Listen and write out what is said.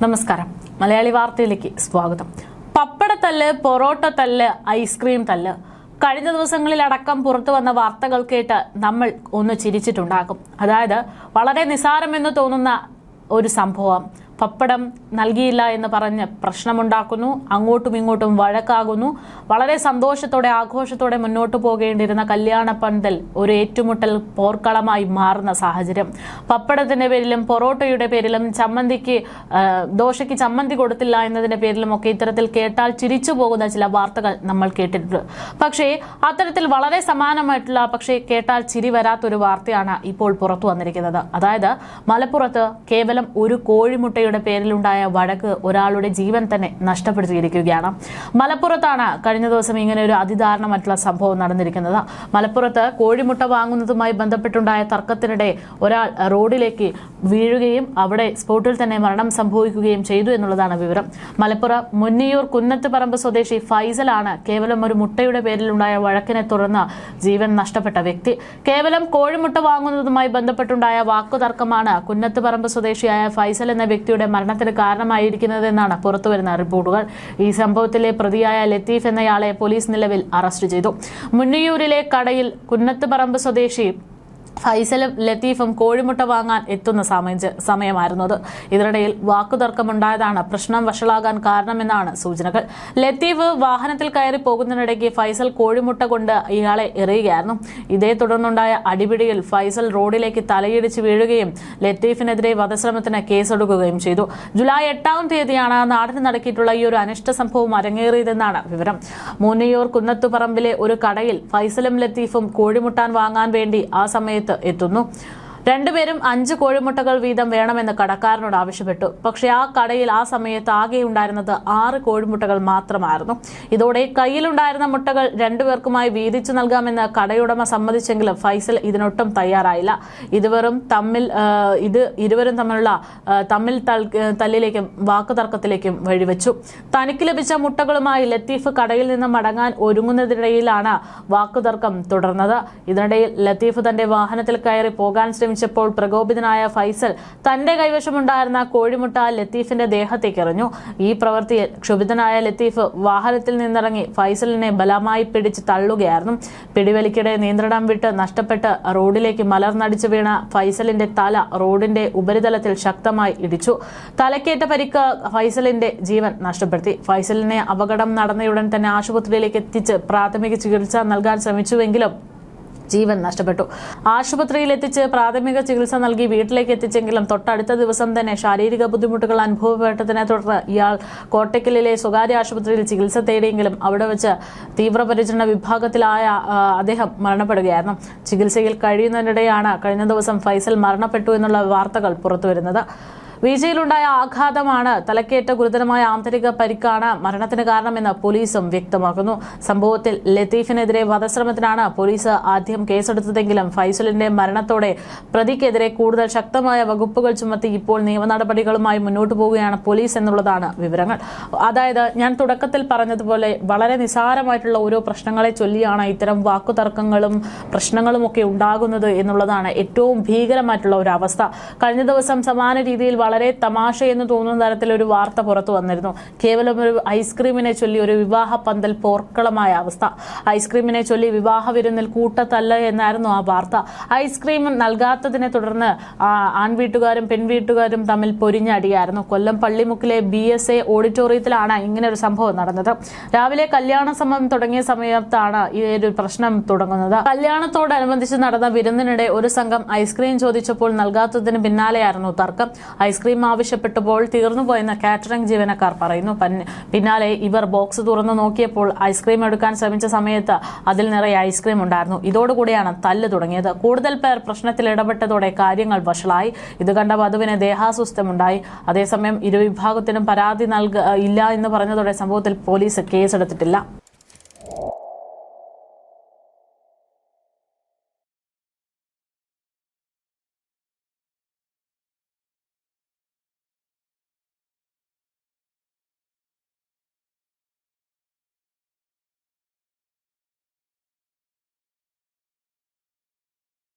നമസ്കാരം. മലയാളി വാർത്തയിലേക്ക് സ്വാഗതം. പപ്പടത്തല്ല്, പൊറോട്ട തല്ല്, ഐസ്ക്രീം തല്ല്. കഴിഞ്ഞ ദിവസങ്ങളിലടക്കം പുറത്തു വന്ന വാർത്തകൾ കേട്ട് നമ്മൾ ഒന്ന് ചിരിച്ചിട്ടുണ്ടാകും. അതായത് വളരെ നിസാരമെന്ന് തോന്നുന്ന ഒരു സംഭവം. പപ്പടം നൽകിയില്ല എന്ന് പറഞ്ഞ് പ്രശ്നമുണ്ടാക്കുന്നു, അങ്ങോട്ടും ഇങ്ങോട്ടും വഴക്കാകുന്നു. വളരെ സന്തോഷത്തോടെ ആഘോഷത്തോടെ മുന്നോട്ട് പോകേണ്ടിരുന്ന കല്യാണ പന്തൽ ഒരു ഏറ്റുമുട്ടൽ പോർക്കളമായി മാറുന്ന സാഹചര്യം. പപ്പടത്തിന്റെ പേരിലും പൊറോട്ടയുടെ പേരിലും ദോശയ്ക്ക് ചമ്മന്തി കൊടുത്തില്ല എന്നതിന്റെ പേരിലും ഒക്കെ ഇത്തരത്തിൽ കേട്ടാൽ ചിരിച്ചു പോകുന്ന ചില വാർത്തകൾ നമ്മൾ കേട്ടിട്ടുണ്ട്. പക്ഷേ അത്തരത്തിൽ വളരെ സമാനമായിട്ടുള്ള, പക്ഷേ കേട്ടാൽ ചിരി വരാത്തൊരു വാർത്തയാണ് ഇപ്പോൾ പുറത്തു വന്നിരിക്കുന്നത്. അതായത് മലപ്പുറത്ത് കേവലം ഒരു കോഴിമുട്ട പേരിലുണ്ടായ വഴക്ക് ഒരാളുടെ ജീവൻ തന്നെ നഷ്ടപ്പെടുത്തിയിരിക്കുകയാണ്. മലപ്പുറത്താണ് കഴിഞ്ഞ ദിവസം ഇങ്ങനെ ഒരു അതിദാരുണമായിട്ടുള്ള സംഭവം നടന്നിരിക്കുന്നത്. മലപ്പുറത്ത് കോഴിമുട്ട വാങ്ങുന്നതുമായി ബന്ധപ്പെട്ടുണ്ടായ തർക്കത്തിനിടെ ഒരാൾ റോഡിലേക്ക് വീഴുകയും അവിടെ സ്പോട്ടിൽ തന്നെ മരണം സംഭവിക്കുകയും ചെയ്തു എന്നുള്ളതാണ് വിവരം. മലപ്പുറം മുന്നിയൂർ കുന്നത്തുപറമ്പ് സ്വദേശി ഫൈസലാണ് കേവലം ഒരു മുട്ടയുടെ പേരിലുണ്ടായ വഴക്കിനെ തുടർന്ന് ജീവൻ നഷ്ടപ്പെട്ട വ്യക്തി. കേവലം കോഴിമുട്ട വാങ്ങുന്നതുമായി ബന്ധപ്പെട്ടുണ്ടായ വാക്കുതർക്കമാണ് കുന്നത്തുപറമ്പ് സ്വദേശിയായ ഫൈസൽ എന്ന വ്യക്തിയുടെ മരണത്തിന് കാരണമായിരിക്കുന്നതെന്നാണ് പുറത്തുവരുന്ന റിപ്പോർട്ടുകൾ. ഈ സംഭവത്തിലെ പ്രതിയായ ലത്തീഫ് എന്നയാളെ പോലീസ് നിലവിൽ അറസ്റ്റ് ചെയ്തു. മുന്നിയൂരിലെ കടയിൽ കുന്നത്തുപറമ്പ് സ്വദേശി ഫൈസലും ലത്തീഫും കോഴിമുട്ട വാങ്ങാൻ എത്തുന്ന സമയമായിരുന്നു അത്. ഇതിനിടയിൽ വാക്കുതർക്കമുണ്ടായതാണ് പ്രശ്നം വഷളാകാൻ കാരണമെന്നാണ് സൂചനകൾ. ലത്തീഫ് വാഹനത്തിൽ കയറി പോകുന്നതിനിടയ്ക്ക് ഫൈസൽ കോഴിമുട്ട കൊണ്ട് ഇയാളെ എറിയുകയായിരുന്നു. ഇതേ തുടർന്നുണ്ടായ അടിപിടിയിൽ ഫൈസൽ റോഡിലേക്ക് തലയിടിച്ച് വീഴുകയും ലത്തീഫിനെതിരെ വധശ്രമത്തിന് കേസെടുക്കുകയും ചെയ്തു. ജൂലൈ 8-ാം തീയതിയാണ് നാടിന് നടക്കിയിട്ടുള്ള ഈ ഒരു അനിഷ്ട സംഭവം അരങ്ങേറിയതെന്നാണ് വിവരം. മുന്നിയൂർ കുന്നത്തുപറമ്പിലെ ഒരു കടയിൽ ഫൈസലും ലത്തീഫും കോഴിമുട്ടാൻ വാങ്ങാൻ വേണ്ടി ആ സമയത്ത് എത്തുന്നു. രണ്ടുപേരും 5 കോഴിമുട്ടകൾ വീതം വേണമെന്ന് കടക്കാരനോട് ആവശ്യപ്പെട്ടു. പക്ഷേ ആ കടയിൽ ആ സമയത്ത് ആകെ ഉണ്ടായിരുന്നത് 6 കോഴിമുട്ടകൾ മാത്രമായിരുന്നു. ഇതോടെ കയ്യിലുണ്ടായിരുന്ന മുട്ടകൾ രണ്ടുപേർക്കുമായി വീതിച്ചു നൽകാമെന്ന് കടയുടമ സമ്മതിച്ചെങ്കിലും ഫൈസൽ ഇതിനൊട്ടും തയ്യാറായില്ല. ഇരുവരും തമ്മിലുള്ള തല്ലിലേക്കും വാക്കുതർക്കത്തിലേക്കും വഴിവെച്ചു. തനിക്ക് ലഭിച്ച മുട്ടകളുമായി ലത്തീഫ് കടയിൽ നിന്ന് മടങ്ങാൻ ഒരുങ്ങുന്നതിനിടയിലാണ് വാക്കുതർക്കം തുടർന്നത്. ഇതിനിടയിൽ ലത്തീഫ് തന്റെ വാഹനത്തിൽ കയറി പോകാൻ ശ്രമിച്ചപ്പോൾ പ്രകോപിതനായ ഫൈസൽ തന്റെ കൈവശമുണ്ടായിരുന്ന കോഴിമുട്ട ലത്തീഫിന്റെ ദേഹത്തേക്ക് എറിഞ്ഞു. ഈ പ്രവൃത്തിയിൽ ക്ഷുഭിതനായ ലത്തീഫ് വാഹനത്തിൽ നിന്നിറങ്ങി ഫൈസലിനെ ബലമായി പിടിച്ച് തള്ളുകയായിരുന്നു. പിടിവലിക്കിടെ നിയന്ത്രണം വിട്ട് നഷ്ടപ്പെട്ട് റോഡിലേക്ക് മലർന്നടിച്ചു വീണ ഫൈസലിന്റെ തല റോഡിന്റെ ഉപരിതലത്തിൽ ശക്തമായി ഇടിച്ചു. തലക്കേറ്റ പരിക്ക് ഫൈസലിന്റെ ജീവൻ നഷ്ടപ്പെടുത്തി. ഫൈസലിനെ അപകടം നടന്നയുടൻ തന്നെ ആശുപത്രിയിലേക്ക് എത്തിച്ച് പ്രാഥമിക ചികിത്സ നൽകാൻ ശ്രമിച്ചുവെങ്കിലും ജീവൻ നഷ്ടപ്പെട്ടു. ആശുപത്രിയിൽ എത്തിച്ച് പ്രാഥമിക ചികിത്സ നൽകി വീട്ടിലേക്ക് എത്തിച്ചെങ്കിലും തൊട്ടടുത്ത ദിവസം തന്നെ ശാരീരിക ബുദ്ധിമുട്ടുകൾ അനുഭവപ്പെട്ടതിനെ തുടർന്ന് ഇയാൾ കോട്ടയ്ക്കലിലെ സ്വകാര്യ ആശുപത്രിയിൽ ചികിത്സ തേടിയെങ്കിലും അവിടെ വെച്ച് തീവ്രപരിചരണ വിഭാഗത്തിലായ അദ്ദേഹം മരണപ്പെടുകയായിരുന്നു. ചികിത്സയിൽ കഴിയുന്നതിനിടെയാണ് കഴിഞ്ഞ ദിവസം ഫൈസൽ മരണപ്പെട്ടു എന്നുള്ള വാർത്തകൾ പുറത്തുവരുന്നത്. വീഴ്ചയിലുണ്ടായ ആഘാതമാണ്, തലക്കേറ്റ ഗുരുതരമായ ആന്തരിക പരിക്കാണ് മരണത്തിന് കാരണമെന്ന് പോലീസും വ്യക്തമാക്കുന്നു. സംഭവത്തിൽ ലത്തീഫിനെതിരെ വധശ്രമത്തിനാണ് പോലീസ് ആദ്യം കേസെടുത്തതെങ്കിലും ഫൈസലിന്റെ മരണത്തോടെ പ്രതിക്കെതിരെ കൂടുതൽ ശക്തമായ വകുപ്പുകൾ ചുമത്തി ഇപ്പോൾ നിയമ നടപടികളുമായി മുന്നോട്ട് പോവുകയാണ് പോലീസ് എന്നുള്ളതാണ് വിവരങ്ങൾ. അതായത് ഞാൻ തുടക്കത്തിൽ പറഞ്ഞതുപോലെ വളരെ നിസാരമായിട്ടുള്ള ഓരോ പ്രശ്നങ്ങളെ ചൊല്ലിയാണ് ഇത്തരം വാക്കുതർക്കങ്ങളും പ്രശ്നങ്ങളും ഒക്കെ ഉണ്ടാകുന്നത് എന്നുള്ളതാണ് ഏറ്റവും ഭീകരമായിട്ടുള്ള ഒരു അവസ്ഥ. കഴിഞ്ഞ ദിവസം സമാന രീതിയിൽ വളരെ തമാശ എന്ന് തോന്നുന്ന തരത്തിൽ ഒരു വാർത്ത പുറത്തു വന്നിരുന്നു. കേവലം ഒരു ഐസ്ക്രീമിനെ ചൊല്ലി ഒരു വിവാഹ പന്തൽ പോർക്കളമായ അവസ്ഥ. ഐസ്ക്രീമിനെ ചൊല്ലി വിവാഹ വിരുന്നിൽ കൂട്ടത്തല്ല എന്നായിരുന്നു ആ വാർത്ത. ഐസ്ക്രീം നൽകാത്തതിനെ തുടർന്ന് ആൺവീട്ടുകാരും പെൺവീട്ടുകാരും തമ്മിൽ പൊരിഞ്ഞടിയായിരുന്നു. കൊല്ലം പള്ളിമുക്കിലെ BSA ഓഡിറ്റോറിയത്തിലാണ് ഇങ്ങനെ ഒരു സംഭവം നടന്നത്. രാവിലെ കല്യാണ സമയം തുടങ്ങിയ സമയത്താണ് ഈ ഒരു പ്രശ്നം തുടങ്ങുന്നത്. കല്യാണത്തോടനുബന്ധിച്ച് നടന്ന വിരുന്നിനിടെ ഒരു സംഘം ഐസ്ക്രീം ചോദിച്ചപ്പോൾ നൽകാത്തതിന് പിന്നാലെയായിരുന്നു തർക്കം. ഐസ്ക്രീം ആവശ്യപ്പെട്ടപ്പോൾ തീർന്നുപോയെന്ന് കാറ്ററിംഗ് ജീവനക്കാർ പറയുന്നു. പിന്നാലെ ഇവർ ബോക്സ് തുറന്നു നോക്കിയപ്പോൾ ഐസ്ക്രീം എടുക്കാൻ ശ്രമിച്ച സമയത്ത് അതിൽ നിറയെ ഐസ്ക്രീം ഉണ്ടായിരുന്നു. ഇതോടുകൂടിയാണ് തല്ല് തുടങ്ങിയത്. കൂടുതൽ പേർ പ്രശ്നത്തിൽ ഇടപെട്ടതോടെ കാര്യങ്ങൾ വഷളായി. ഇത് കണ്ട വധുവിന് ദേഹാസ്വസ്ഥമുണ്ടായി. അതേസമയം ഇരുവിഭാഗത്തിനും പരാതി ഇല്ല എന്ന് പറഞ്ഞതോടെ സംഭവത്തിൽ പോലീസ് കേസെടുത്തിട്ടില്ല.